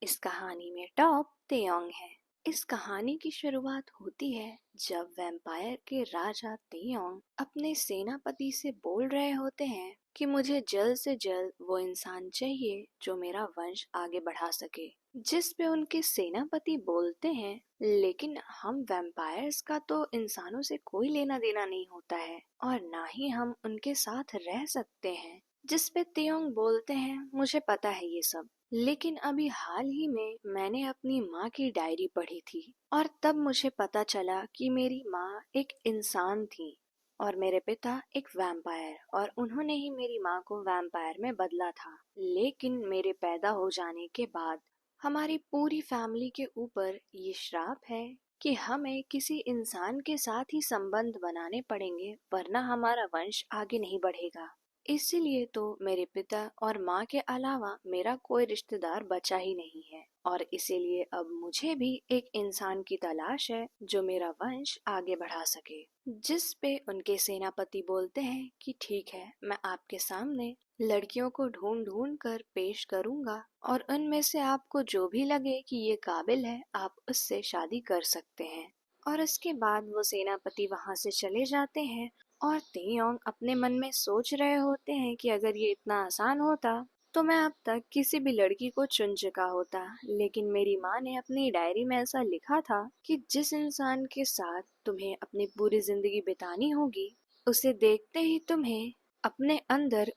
इस कहानी में टॉप तेयोंग है। इस कहानी की शुरुआत होती है जब वैम्पायर के राजा तेयोंग अपने सेनापति से बोल रहे होते हैं कि मुझे जल्द से जल्द वो इंसान चाहिए जो मेरा वंश आगे बढ़ा सके। जिस पे उनके सेनापति बोलते हैं, लेकिन हम वैम्पायर्स का तो इंसानों से कोई लेना देना नहीं होता है और ना ही हम उनके साथ रह सकते हैं। जिस पे तेयोंग बोलते हैं, मुझे पता है ये सब, लेकिन अभी हाल ही में मैंने अपनी माँ की डायरी पढ़ी थी और तब मुझे पता चला कि मेरी माँ एक इंसान थी और मेरे पिता एक वैम्पायर, और उन्होंने ही मेरी माँ को वैम्पायर में बदला था। लेकिन मेरे पैदा हो जाने के बाद हमारी पूरी फैमिली के ऊपर ये श्राप है कि हमें किसी इंसान के साथ ही संबंध बनाने पड़ेंगे, वरना हमारा वंश आगे नहीं बढ़ेगा। इसीलिए तो मेरे पिता और माँ के अलावा मेरा कोई रिश्तेदार बचा ही नहीं है, और इसीलिए अब मुझे भी एक इंसान की तलाश है जो मेरा वंश आगे बढ़ा सके। जिस पे उनके सेनापति बोलते हैं कि ठीक है, मैं आपके सामने लड़कियों को ढूंढ ढूंढ कर पेश करूंगा और उनमें से आपको जो भी लगे कि ये काबिल है, आप उससे शादी कर सकते हैं। और इसके बाद वो सेनापति वहां से चले जाते हैं और तेयोंग अपने मन में सोच रहे होते हैं कि अगर ये इतना आसान होता तो मैं अब तक किसी भी लड़की को चुन चुका होता। लेकिन मेरी माँ ने अपनी डायरी में ऐसा लिखा था कि जिस इंसान के साथ तुम्हें अपनी पूरी जिंदगी बितानी होगी, उसे देखते ही तुम्हें अपने अंदर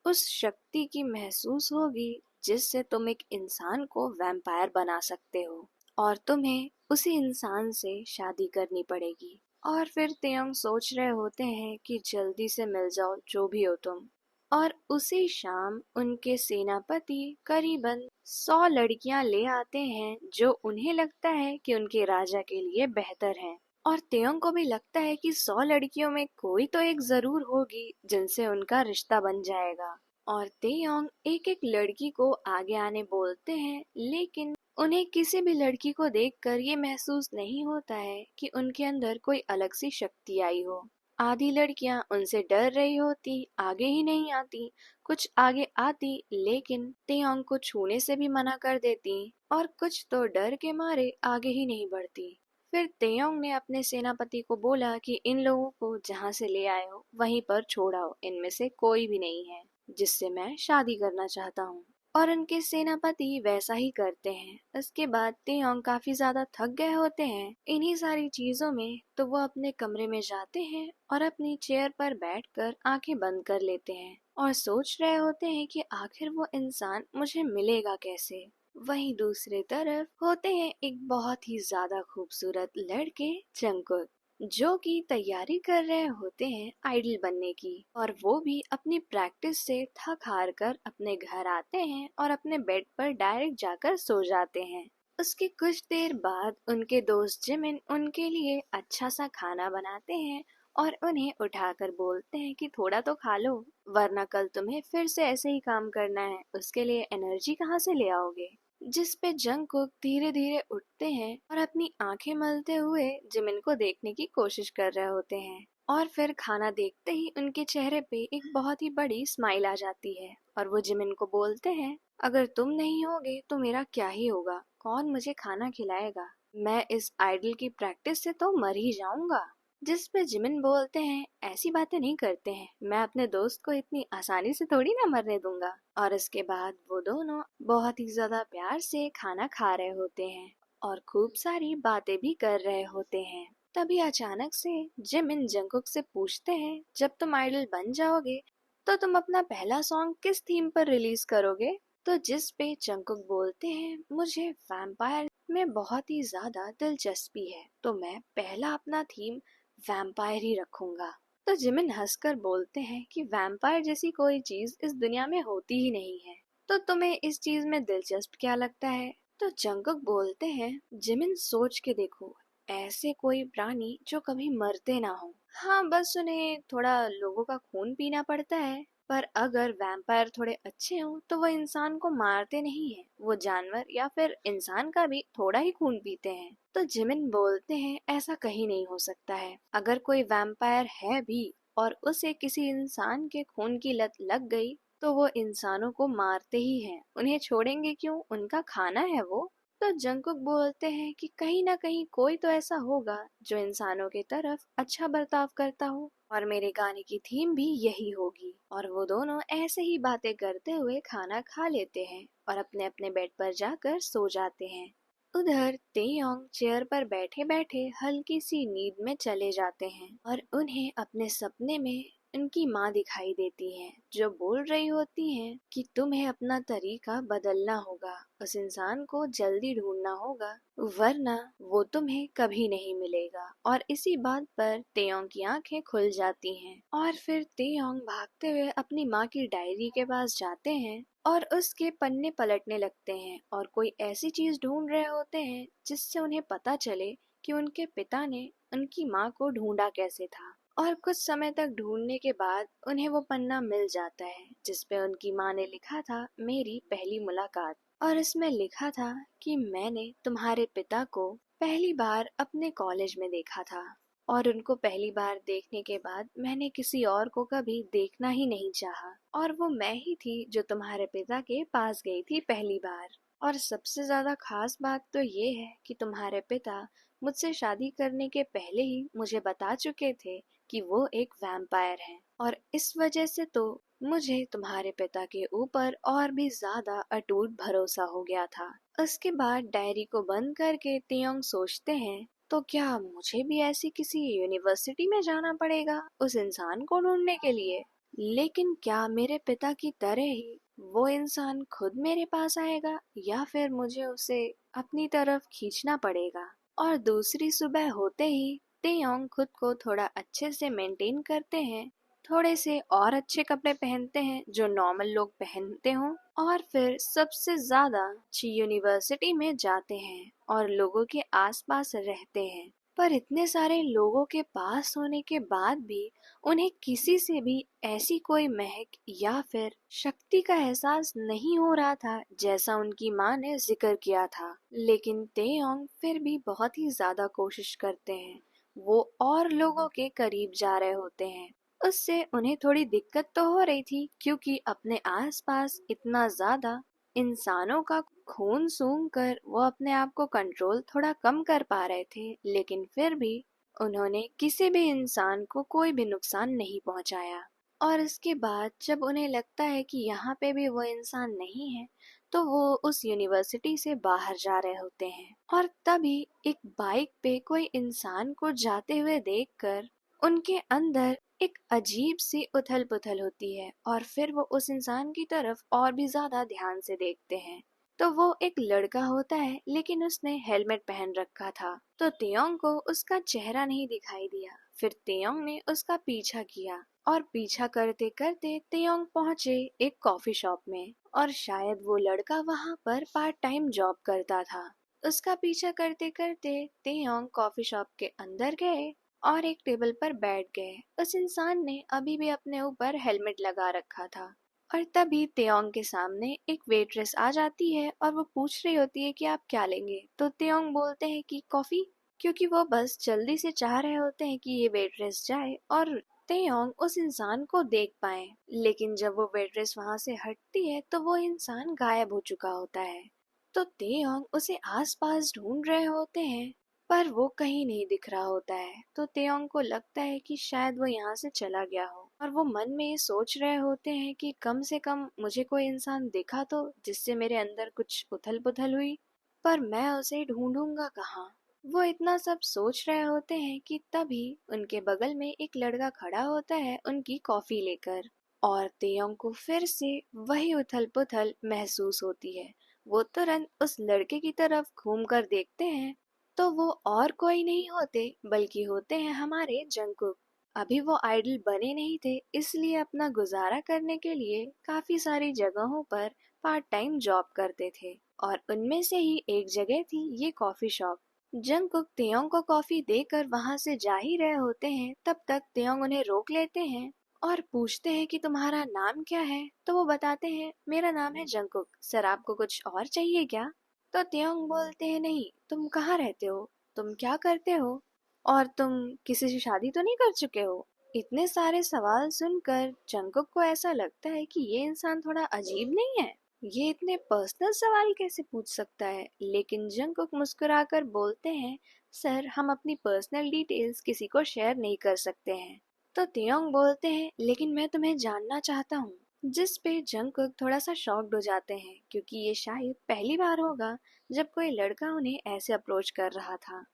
उस शक्ति की महसूस होगी जिससे तुम एक इंसान को वैम्पायर बना सकते हो, और तुम्हें उसी इंसान से शादी करनी पड़ेगी। और फिर तेयंग सोच रहे होते हैं कि जल्दी से मिल जाओ जो भी हो तुम। और उसी शाम उनके सेनापति करीबन 100 लड़कियां ले आते हैं जो उन्हें लगता है कि उनके राजा के लिए बेहतर हैं। और तेयंग को भी लगता है कि 100 लड़कियों में कोई तो एक जरूर होगी जिनसे उनका रिश्ता बन जाएगा। और तेयंग एक एक लड़की को आगे आने बोलते हैं, लेकिन उन्हें किसी भी लड़की को देखकर ये महसूस नहीं होता है कि उनके अंदर कोई अलग सी शक्ति आई हो। आधी लड़कियां उनसे डर रही होती, आगे ही नहीं आती। कुछ आगे आती लेकिन तेयंग को छूने से भी मना कर देती, और कुछ तो डर के मारे आगे ही नहीं बढ़ती। फिर तेयोंग ने अपने सेनापति को बोला कि इन लोगों को जहाँ से ले आए हो वहीं पर छोड़ाओ, इनमें से कोई भी नहीं है जिससे मैं शादी करना चाहता हूँ। और उनके सेनापति वैसा ही करते हैं। उसके बाद तेयोंग काफी ज्यादा थक गए होते हैं इन्हीं सारी चीजों में, तो वो अपने कमरे में जाते हैं और अपनी चेयर पर बैठकर आंखें बंद कर लेते हैं और सोच रहे होते हैं कि आखिर वो इंसान मुझे मिलेगा कैसे। वहीं दूसरी तरफ होते हैं एक बहुत ही ज्यादा खूबसूरत लड़के जंगकुक, जो कि तैयारी कर रहे होते हैं आइडल बनने की, और वो भी अपनी प्रैक्टिस से थक हार कर अपने घर आते हैं और अपने बेड पर डायरेक्ट जाकर सो जाते हैं। उसके कुछ देर बाद उनके दोस्त जिमिन उनके लिए अच्छा सा खाना बनाते हैं और उन्हें उठाकर बोलते हैं कि थोड़ा तो खा लो, वरना कल तुम्हें फिर से ऐसे ही काम करना है, उसके लिए एनर्जी कहाँ से ले आओगे। जिस पे जंगकुक धीरे धीरे उठते हैं और अपनी आंखें मलते हुए जिमिन को देखने की कोशिश कर रहे होते हैं, और फिर खाना देखते ही उनके चेहरे पे एक बहुत ही बड़ी स्माइल आ जाती है और वो जिमिन को बोलते हैं, अगर तुम नहीं होगे तो मेरा क्या ही होगा, कौन मुझे खाना खिलाएगा, मैं इस आइडल की प्रैक्टिस से तो मर ही जाऊंगा। जिस पे जिमिन बोलते हैं, ऐसी बातें नहीं करते हैं, मैं अपने दोस्त को इतनी आसानी से थोड़ी ना मरने दूंगा। और इसके बाद वो दोनों बहुत ही ज्यादा प्यार से खाना खा रहे होते हैं और खूब सारी बातें भी कर रहे होते हैं। तभी अचानक से जिमिन जंगकुक से पूछते हैं, जब तुम आइडल बन जाओगे तो तुम अपना पहला सॉन्ग किस थीम पर रिलीज करोगे। तो जिस पे जंगकुक बोलते हैं, मुझे वैम्पायर में बहुत ही ज्यादा दिलचस्पी है, तो मैं पहला अपना थीम वैम्पायर ही रखूंगा। तो जिमिन हंसकर बोलते हैं कि वैम्पायर जैसी कोई चीज इस दुनिया में होती ही नहीं है, तो तुम्हें इस चीज में दिलचस्प क्या लगता है। तो जंगकुक बोलते हैं, जिमिन सोच के देखो, ऐसे कोई प्राणी जो कभी मरते ना हो। हाँ, बस उन्हें थोड़ा लोगों का खून पीना पड़ता है, पर अगर वैम्पायर थोड़े अच्छे हों तो वो इंसान को मारते नहीं है, वो जानवर या फिर इंसान का भी थोड़ा ही खून पीते हैं। तो जिमिन बोलते हैं, ऐसा कहीं नहीं हो सकता है, अगर कोई वैम्पायर है भी और उसे किसी इंसान के खून की लत लग गई तो वो इंसानों को मारते ही हैं, उन्हें छोड़ेंगे क्यों, उनका खाना है वो। तो जंगकुक बोलते हैं कि कहीं ना कहीं कोई तो ऐसा होगा जो इंसानों की तरफ अच्छा बर्ताव करता हो, और मेरे गाने की थीम भी यही होगी। और वो दोनों ऐसे ही बातें करते हुए खाना खा लेते हैं और अपने अपने बेड पर जाकर सो जाते हैं। उधर तेयोंग चेयर पर बैठे बैठे हल्की सी नींद में चले जाते हैं और उन्हें अपने सपने में उनकी माँ दिखाई देती है, जो बोल रही होती हैं कि तुम्हें अपना तरीका बदलना होगा, उस इंसान को जल्दी ढूंढना होगा, वरना वो तुम्हें कभी नहीं मिलेगा। और इसी बात पर तेयोंग की आंखें खुल जाती हैं और फिर तेयोंग भागते हुए अपनी माँ की डायरी के पास जाते हैं और उसके पन्ने पलटने लगते हैं और कोई ऐसी चीज ढूंढ रहे होते हैं जिससे उन्हें पता चले कि उनके पिता ने उनकी माँ को ढूंढा कैसे था। और कुछ समय तक ढूंढने के बाद उन्हें वो पन्ना मिल जाता है जिसपे उनकी माँ ने लिखा था, मेरी पहली मुलाकात। और इसमें लिखा था कि मैंने तुम्हारे पिता को पहली बार अपने कॉलेज में देखा था, और उनको पहली बार देखने के बाद मैंने किसी और को कभी देखना ही नहीं चाहा, और वो मैं ही थी जो तुम्हारे पिता के पास गई थी पहली बार। और सबसे ज्यादा खास बात तो ये है कि तुम्हारे पिता मुझसे शादी करने के पहले ही मुझे बता चुके थे कि वो एक वैम्पायर हैं, और इस वजह से तो मुझे तुम्हारे पिता के ऊपर और भी ज्यादा अटूट भरोसा हो गया था। उसके बाद डायरी को बंद करके तियोंग सोचते हैं, तो क्या मुझे भी ऐसी किसी यूनिवर्सिटी में जाना पड़ेगा उस इंसान को ढूंढने के लिए? लेकिन क्या मेरे पिता की तरह ही वो इंसान खुद मेरे पास आएगा, या फिर मुझे उसे अपनी तरफ खींचना पड़ेगा? और दूसरी सुबह होते ही तेयोंग खुद को थोड़ा अच्छे से मेंटेन करते हैं, थोड़े से और अच्छे कपड़े पहनते हैं जो नॉर्मल लोग पहनते हों, और फिर सबसे ज्यादा अच्छी यूनिवर्सिटी में जाते हैं और लोगों के आसपास रहते हैं। पर इतने सारे लोगों के पास होने के बाद भी उन्हें किसी से भी ऐसी कोई महक या फिर शक्ति का एहसास नहीं हो रहा था जैसा उनकी माँ ने जिक्र किया था। लेकिन तेयोंग फिर भी बहुत ही ज्यादा कोशिश करते हैं, वो और लोगों के करीब जा रहे होते हैं। उससे उन्हें थोड़ी दिक्कत तो हो रही थी, क्योंकि अपने आसपास इतना ज्यादा इंसानों का खून सूंघ कर वो अपने आप को कंट्रोल थोड़ा कम कर पा रहे थे, लेकिन फिर भी उन्होंने किसी भी इंसान को कोई भी नुकसान नहीं पहुंचाया। और इसके बाद जब उन्हें लगता है कि यहाँ पे भी वो इंसान नहीं है, तो वो उस यूनिवर्सिटी से बाहर जा रहे होते हैं, और तभी एक बाइक पे कोई इंसान को जाते हुए देखकर उनके अंदर एक अजीब सी उथल पुथल होती है, और फिर वो उस इंसान की तरफ और भी ज्यादा ध्यान से देखते हैं। तो वो एक लड़का होता है, लेकिन उसने हेलमेट पहन रखा था, तो तेयोंग को उसका चेहरा नहीं दिखाई दिया। फिर तेयोंग ने उसका पीछा किया, और पीछा करते करते तेयोंग पहुंचे एक कॉफी शॉप में, और शायद वो लड़का वहां पर पार्ट टाइम जॉब करता था। उसका पीछा करते करते तेयोंग कॉफी शॉप के अंदर गए और एक टेबल पर बैठ गए। उस इंसान ने अभी भी अपने ऊपर हेलमेट लगा रखा था। और तभी तेयोंग के सामने एक वेट्रेस आ जाती है और वो पूछ रही होती है कि आप क्या लेंगे। तो तेयोंग बोलते हैं कि कॉफी, क्योंकि वो बस जल्दी से चाह रहे होते हैं कि ये वेट्रेस जाए और तेयोंग उस इंसान को देख पाए। लेकिन जब वो वेट्रेस वहां से हटती है तो वो इंसान गायब हो चुका होता है। तो तेयोंग उसे आसपास ढूंढ रहे होते हैं, पर वो कहीं नहीं दिख रहा होता है। तो तेयोंग को लगता है कि शायद वो यहाँ से चला गया हो, और वो मन में ये सोच रहे होते हैं कि कम से कम मुझे कोई इंसान दिखा तो जिससे मेरे अंदर कुछ उथल पुथल हुई, पर मैं उसे ढूंढूंगा कहाँ। वो इतना सब सोच रहे होते हैं कि तभी उनके बगल में एक लड़का खड़ा होता है उनकी कॉफी लेकर, और तेयोंग को फिर से वही उथल पुथल महसूस होती है। वो तुरंत उस लड़के की तरफ घूम कर देखते हैं, तो वो और कोई नहीं होते बल्कि होते हैं हमारे जंगकुक। अभी वो आइडल बने नहीं थे, इसलिए अपना गुजारा करने के लिए काफी सारी जगहों पर पार्ट टाइम जॉब करते थे, और उनमें से ही एक जगह थी ये कॉफी शॉप। जंगकुक तेयोंग को कॉफी देकर वहां से जा ही रहे होते हैं, तब तक तेयोंग उन्हें रोक लेते हैं और पूछते हैं कि तुम्हारा नाम क्या है। तो वो बताते हैं, मेरा नाम है जंगकुक, सर आपको कुछ और चाहिए क्या? तो तेयोंग बोलते हैं, नहीं, तुम कहाँ रहते हो, तुम क्या करते हो, और तुम किसी से शादी तो नहीं कर चुके हो? इतने सारे सवाल सुनकर जंगकुक को ऐसा लगता है कि ये इंसान थोड़ा अजीब नहीं है। ये इतने पर्सनल सवाल कैसे पूछ सकता है? लेकिन जंगकुक मुस्कुराकर बोलते हैं, सर हम अपनी पर्सनल डिटेल्स किसी को शेयर नहीं कर सकते हैं। तो तियोंग बोलते हैं, लेकिन मैं तुम्हें जानना चाहता हूँ। जिस पे जंगकुक थोड़ा सा शॉक्ड हो जाते हैं, क्योंकि ये शायद पहली बार होगा जब कोई लड़का उन्हें ऐसे अप्रोच कर रहा था।